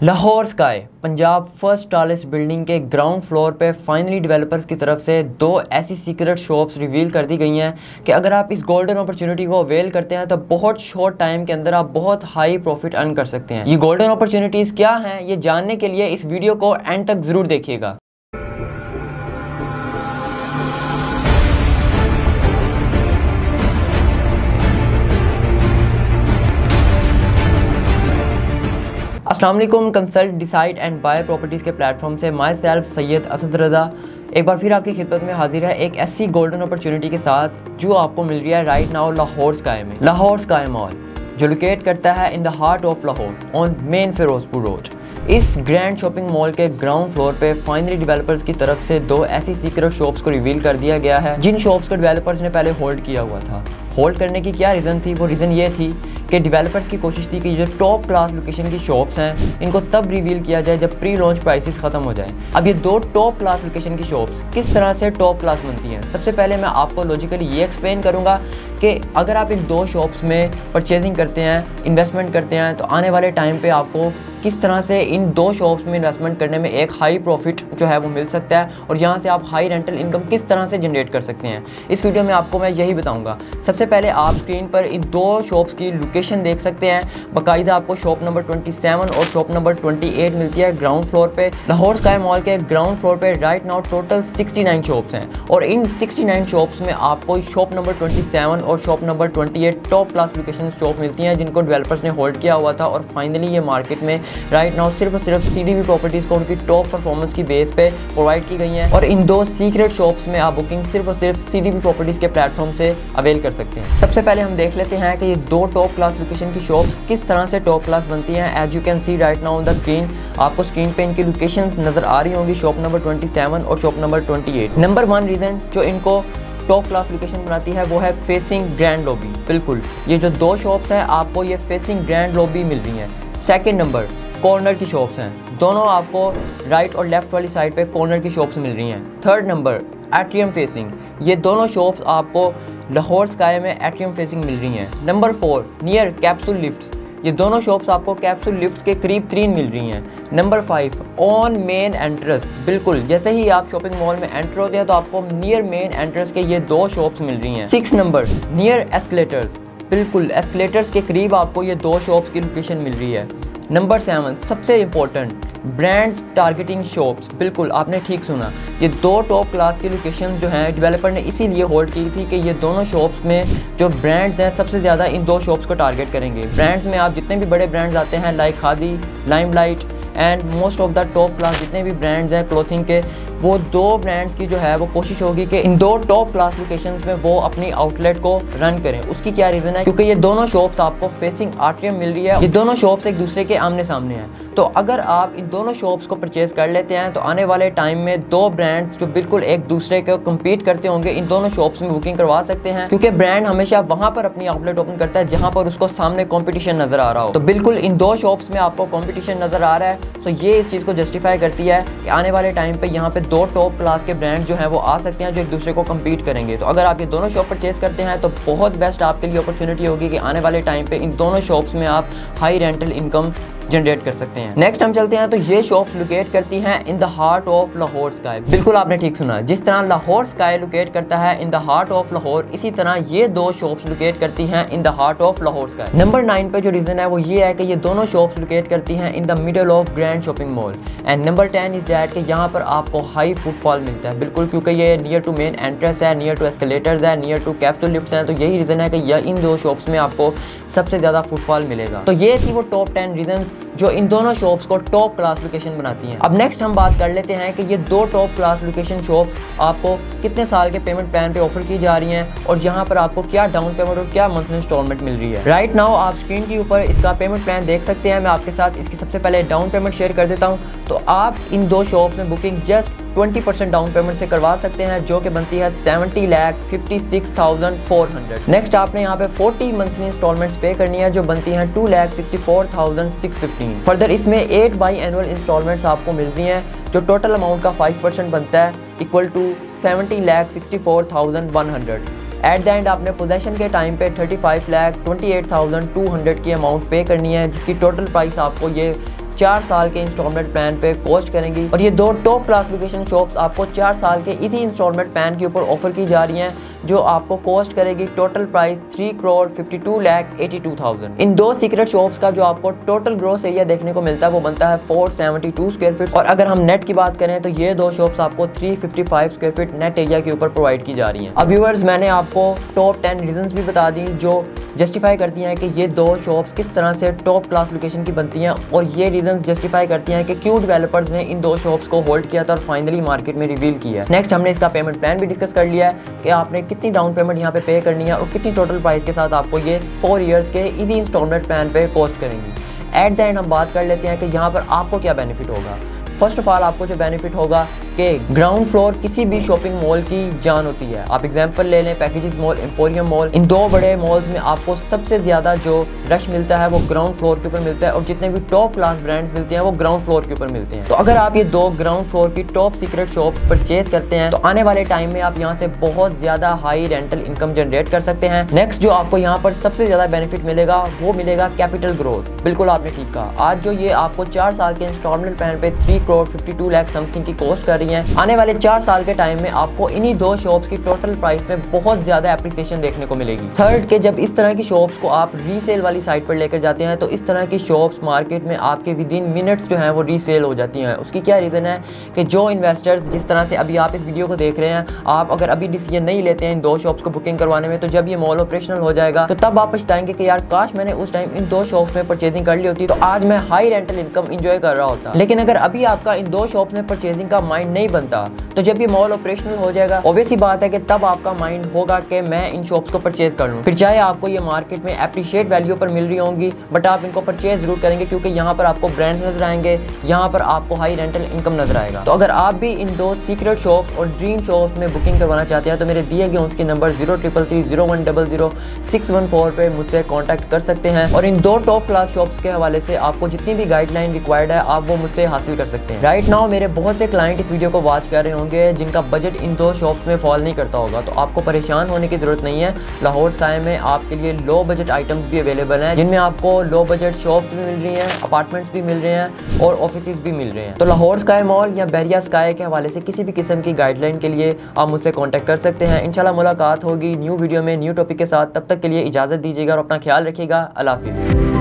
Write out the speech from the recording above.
Lahore sky Punjab first tallest building के ground floor पे finally developers की तरफ से 2 ऐसी सीक्रेट शॉप्स रिवील कर दी गई हैं कि अगर आप इस गोल्डन अपॉर्चुनिटी को अवेल करते हैं तो बहुत शॉर्ट टाइम के अंदर आप बहुत हाई प्रॉफिट अर्न कर सकते हैं। ये गोल्डन अपॉर्चुनिटीज़ क्या हैं, ये जानने के लिए इस वीडियो को एंड तक ज़रूर देखिएगा। अस्सलाम वालेकुम। Consult decide and buy properties के प्लेटफॉर्म से माई सेल्फ सैयद असद रज़ा एक बार फिर आपकी खिदमत में हाजिर है एक ऐसी गोल्डन अपॉर्चुनिटी के साथ जो आपको मिल रही है राइट नाउ लाहौर स्काई में। लाहौर स्काई मॉल जो लोकेट करता है in the heart of Lahore on main Ferozepur road. इस ग्रैंड शॉपिंग मॉल के ग्राउंड फ्लोर पे फाइनली डेवलपर्स की तरफ से 2 ऐसी सीक्रेट शॉप्स को रिवील कर दिया गया है जिन शॉप्स को डेवलपर्स ने पहले होल्ड किया हुआ था। होल्ड करने की क्या रीज़न थी? वो रीज़न ये थी कि डेवलपर्स की कोशिश थी कि जो टॉप क्लास लोकेशन की शॉप्स हैं इनको तब रिवील किया जाए जब प्री लॉन्च प्राइसेस ख़त्म हो जाए। अब ये 2 टॉप क्लास लोकेशन की शॉप्स किस तरह से टॉप क्लास बनती हैं, सबसे पहले मैं आपको लॉजिकली ये एक्सप्लेन करूँगा कि अगर आप इन 2 शॉप्स में परचेजिंग करते हैं, इन्वेस्टमेंट करते हैं, तो आने वाले टाइम पे आपको किस तरह से इन 2 शॉप्स में इन्वेस्टमेंट करने में एक हाई प्रॉफिट जो है वो मिल सकता है और यहाँ से आप हाई रेंटल इनकम किस तरह से जनरेट कर सकते हैं। इस वीडियो में आपको मैं यही बताऊँगा। सबसे पहले आप स्क्रीन पर इन 2 शॉप्स की लोकेशन देख सकते हैं। बाकायदा आपको शॉप नंबर 27 और शॉप नंबर 28 मिलती है ग्राउंड फ्लोर पे। लाहौर स्काई मॉल के ग्राउंड फ्लोर पे राइट नाउ टोटल 69 शॉप्स हैं और इन 69 शॉप्स में आपको शॉप नंबर 27 और shop number 28 top class location shop मिलती हैं जिनको डेवलपर्स ने होल्ड किया हुआ था और फाइनली ये मार्केट में राइट नाउ सिर्फ और सिर्फ सीडीबी प्रॉपर्टीज़ को उनकी टॉप परफॉर्मेंस की बेस पे प्रोवाइड की गई हैं और इन 2 सीक्रेट शॉप्स में आप बुकिंग सिर्फ और सिर्फ सीडीबी प्रॉपर्टीज़ के प्लेटफॉर्म से अवेल कर सकते हैं। सबसे पहले हम देख लेते हैं कि ये 2 टॉप क्लास लोकेशन की शॉप्स किस तरह से टॉप क्लास बनती हैं। As you can see right now on the screen, आपको स्क्रीन पे इनकी लोकेशन नज़र आ रही होंगी, शॉप नंबर 27 और शॉप नंबर 28। नंबर 1 रीज़न जो इनको टॉप क्लास लोकेशन बनाती है वो है फेसिंग ग्रैंड लॉबी। बिल्कुल ये जो 2 शॉप्स हैं आपको ये फेसिंग ग्रैंड लॉबी मिल रही हैं। सेकंड नंबर कॉर्नर की शॉप्स हैं, दोनों आपको राइट और लेफ्ट वाली साइड पे कॉर्नर की शॉप्स मिल रही हैं। थर्ड नंबर एट्रियम फेसिंग, ये दोनों शॉप्स आपको लाहौर स्काई में एट्रियम फेसिंग मिल रही हैं। नंबर 4 नियर कैप्सूल लिफ्ट्स, ये दोनों शॉप्स आपको कैप्सूल लिफ्ट्स के करीब 3 मिल रही हैं। नंबर 5 ऑन मेन एंट्रेंस, बिल्कुल जैसे ही आप शॉपिंग मॉल में एंटर होते हैं तो आपको नियर मेन एंट्रेंस के ये 2 शॉप्स मिल रही हैं। 6 नंबर नियर एस्केलेटर्स, बिल्कुल एस्केलेटर्स के करीब आपको ये 2 शॉप्स की लोकेशन मिल रही है। नंबर 7 सबसे इम्पोर्टेंट ब्रांड्स टारगेटिंग शॉप्स, बिल्कुल आपने ठीक सुना, ये 2 टॉप क्लास की लोकेशंस जो हैं डेवलपर ने इसीलिए होल्ड की थी कि ये दोनों शॉप्स में जो ब्रांड्स हैं सबसे ज़्यादा इन 2 शॉप्स को टारगेट करेंगे। ब्रांड्स में आप जितने भी बड़े ब्रांड्स आते हैं like khadi, limelight and most of the top class जितने भी ब्रांड्स हैं क्लोथिंग के, वो 2 ब्रांड्स की जो है वो कोशिश होगी कि इन 2 टॉप क्लास लोकेशंस में वो अपनी आउटलेट को रन करें। उसकी क्या रीज़न है? क्योंकि ये दोनों शॉप्स आपको फेसिंग आर्ट्रियम मिल रही है, ये दोनों शॉप्स एक दूसरे के आमने सामने हैं। तो अगर आप इन दोनों शॉप्स को परचेज कर लेते हैं तो आने वाले टाइम में 2 ब्रांड्स जो बिल्कुल एक दूसरे को कम्पीट करते होंगे इन दोनों शॉप्स में बुकिंग करवा सकते हैं, क्योंकि ब्रांड हमेशा वहाँ पर अपनी आउटलेट ओपन करता है जहाँ पर उसको सामने कॉम्पिटिशन नजर आ रहा हो। तो बिल्कुल इन 2 शॉप्स में आपको कॉम्पिटिशन नजर आ रहा है, तो ये इस चीज़ को जस्टिफाई करती है कि आने वाले टाइम पे यहाँ पे 2 टॉप क्लास के ब्रांड जो हैं वो आ सकते हैं जो एक दूसरे को कम्पीट करेंगे। तो अगर आप ये दोनों शॉप परचेज करते हैं तो बहुत बेस्ट आपके लिए अपॉर्चुनिटी होगी कि आने वाले टाइम पे इन दोनों शॉप्स में आप हाई रेंटल इनकम जनरेट कर सकते हैं। नेक्स्ट हम चलते हैं तो ये शॉप्स लोकेट करती हैं इन the heart of Lahore sky. बिल्कुल आपने ठीक सुना, जिस तरह लाहौर स्काई लोकेट करता है in the heart of Lahore, इसी तरह ये 2 शॉप्स लोकेट करती हैं इन the heart of Lahore sky. Number 9 पे जो रीजन है वो ये है कि ये दोनों शॉप्स लोकेट करती हैं in the middle of grand shopping mall. And number 10 is that कि यहाँ पर आपको हाई फुटफॉल मिलता है, बिल्कुल क्योंकि ये नियर टू मेन एंट्रेंस है, नियर टू एस्केलेटर्स है, नियर टू कैप्सूल लिफ्ट्स हैं। तो यही रीज़न है कि इन 2 शॉप्स में आपको सबसे ज़्यादा फुटफॉल मिलेगा। तो ये थी वो टॉप 10 रीजन जो इन दोनों शॉप्स को टॉप क्लास लोकेशन बनाती हैं। अब नेक्स्ट हम बात कर लेते हैं कि ये 2 टॉप क्लास लोकेशन शॉप्स आपको कितने साल के पेमेंट प्लान पे ऑफर की जा रही हैं और यहाँ पर आपको क्या डाउन पेमेंट और क्या मंथली इंस्टॉलमेंट मिल रही है। राइट नाउ आप स्क्रीन के ऊपर इसका पेमेंट प्लान देख सकते हैं। मैं आपके साथ इसकी सबसे पहले डाउन पेमेंट शेयर कर देता हूँ। तो आप इन 2 शॉप्स में बुकिंग जस्ट 20% डाउन पेमेंट से करवा सकते हैं जो कि बनती है 70,56,400। नेक्स्ट आपने यहाँ पे 40 मंथली इंस्टॉलमेंट्स पे करनी है जो बनती हैं 2,64,615। फर्दर इसमें 8 बाई एनुअल इंस्टॉलमेंट्स आपको मिल रही हैं जो टोटल अमाउंट का 5% बनता है equal to 70,64,100। At the end आपने पोजेशन के टाइम पे 35,28,200 की अमाउंट पे करनी है जिसकी टोटल प्राइस आपको ये 4 साल के इंस्टॉलमेंट प्लान पे कॉस्ट करेंगी। और ये दो टॉप क्लास लोकेशन शॉप्स आपको 4 साल के इसी इंस्टॉलमेंट प्लान के ऊपर ऑफर की जा रही हैं, जो आपको कॉस्ट करेगी टोटल प्राइस 3,52,82,000। इन दो सीक्रेट शॉप्स का जो आपको टोटल ग्रॉस एरिया देखने को मिलता है वो बनता है 472 स्क्वायर फीट। और अगर हम नेट की बात करें तो ये दो शॉप्स आपको 355 स्क्वायर फीट नेट एरिया के ऊपर प्रोवाइड की जा रही हैं। अब व्यूअर्स, मैंने आपको टॉप 10 रीजंस भी बता दी जो जस्टिफाई करती हैं कि ये दो शॉप्स किस तरह से टॉप क्लास लोकेशन की बनती हैं, और ये रीजंस जस्टिफाई करती हैं कि क्यों डेवलपर्स ने इन दो शॉप्स को होल्ड किया था और फाइनली मार्केट में रिवील किया है। नेक्स्ट हमने इसका पेमेंट प्लान भी डिस्कस कर लिया है कि आपने कितनी डाउन पेमेंट यहाँ पे पे करनी है और कितनी टोटल प्राइस के साथ आपको ये 4 इयर्स के इजी इंस्टॉलमेंट प्लान पे कॉस्ट करेंगी। एट द एंड हम बात कर लेते हैं कि यहाँ पर आपको क्या बेनिफिट होगा। फर्स्ट ऑफ ऑल आपको जो बेनिफिट होगा कि ग्राउंड फ्लोर किसी भी शॉपिंग मॉल की जान होती है। आप एग्जांपल ले लें पैकेजेस मॉल, एम्पोरियम मॉल, इन दो बड़े मॉल्स में आपको सबसे ज़्यादा जो रश मिलता है वो ग्राउंड फ्लोर के ऊपर मिलता है, और जितने भी टॉप क्लास ब्रांड्स मिलते हैं वो ग्राउंड फ्लोर के ऊपर मिलते हैं। तो अगर आप ये दो ग्राउंड फ्लोर की टॉप सीक्रेट शॉप्स परचेज करते हैं तो आने वाले टाइम में आप यहाँ से बहुत ज़्यादा हाई रेंटल इनकम जनरेट कर सकते हैं। नेक्स्ट जो आपको यहाँ पर सबसे ज़्यादा बेनिफिट मिलेगा वो मिलेगा कैपिटल ग्रोथ। बिल्कुल आपने ठीक कहा। आज जो ये आपको 4 साल के इंस्टॉलमेंट प्लान पे 3,52 लाख समथिंग की कॉस्ट कर रही है, आने वाले 4 साल के टाइम में आपको इन्हीं दो शॉप्स की टोटल प्राइस में बहुत ज्यादा एप्रिसिएशन देखने को मिलेगी। थर्ड के जब इस तरह की शॉप्स को आप रीसेल वाली साइट पर लेकर जाते हैं तो इस तरह की शॉप्स मार्केट में आपके विद इन मिनट्स जो है वो रीसेल हो जाती हैं। उसकी क्या रीज़न है कि जो इन्वेस्टर्स जिस तरह से अभी आप इस वीडियो को देख रहे हैं, आप अगर अभी डिसीजन नहीं लेते हैं इन दो शॉप्स को बुकिंग करवाने में, तो जब ये मॉल ऑपरेशनल हो जाएगा तो तब आप पछताएंगे कि यार काश मैंने उस टाइम इन दो शॉप्स में परचेजिंग कर ली होती तो आज मैं हाई रेंटल इनकम इंजॉय कर रहा होता। लेकिन अगर अभी आपका इन दो शॉप्स में परचेजिंग का माइंड नहीं बनता तो जब ये मॉल ऑपरेशनल हो जाएगा ऑब्वियस सी बात है कि तब आपका माइंड होगा कि मैं इन शॉप्स को परचेज कर लूँ। फिर चाहे आपको ये मार्केट में एप्रिशिएट वैल्यू पर मिल रही होंगी, बट आप इनको परचेज जरूर करेंगे क्योंकि यहाँ पर आपको ब्रांड्स नजर आएंगे, यहाँ पर आपको हाई रेंटल इनकम नजर आएगा। तो अगर आप भी इन दो सीक्रेट शॉप्स और ड्रीम शॉप्स में बुकिंग करवाना चाहते हैं तो मेरे दिए गए उसके नंबर 033301000614 पे मुझसे कॉन्टैक्ट कर सकते हैं, और इन दो टॉप क्लास शॉप्स के हवाले से आपको जितनी भी गाइडलाइन रिक्वायर्ड है आप वो मुझसे हासिल कर सकते हैं। राइट नाउ मेरे बहुत से क्लाइंट इस वीडियो को वॉच कर रहे होंगे जिनका बजट इन दो शॉप्स में फॉल नहीं करता होगा, तो आपको परेशान होने की जरूरत नहीं है। लाहौर स्काई में आपके लिए लो बजट आइटम्स भी अवेलेबल हैं, जिनमें आपको लो बजट शॉप्स भी मिल रही हैं, अपार्टमेंट्स भी मिल रहे हैं और ऑफिसेज भी मिल रहे हैं। तो लाहौर स्काई मॉल या बहरिया स्काई के हवाले से किसी भी किस्म की गाइडलाइन के लिए आप मुझसे कॉन्टैक्ट कर सकते हैं। इंशाल्लाह मुलाकात होगी न्यू वीडियो में न्यू टॉपिक के साथ। तब तक के लिए इजाज़त दीजिएगा और अपना ख्याल रखिएगा। अल्लाह हाफिज़।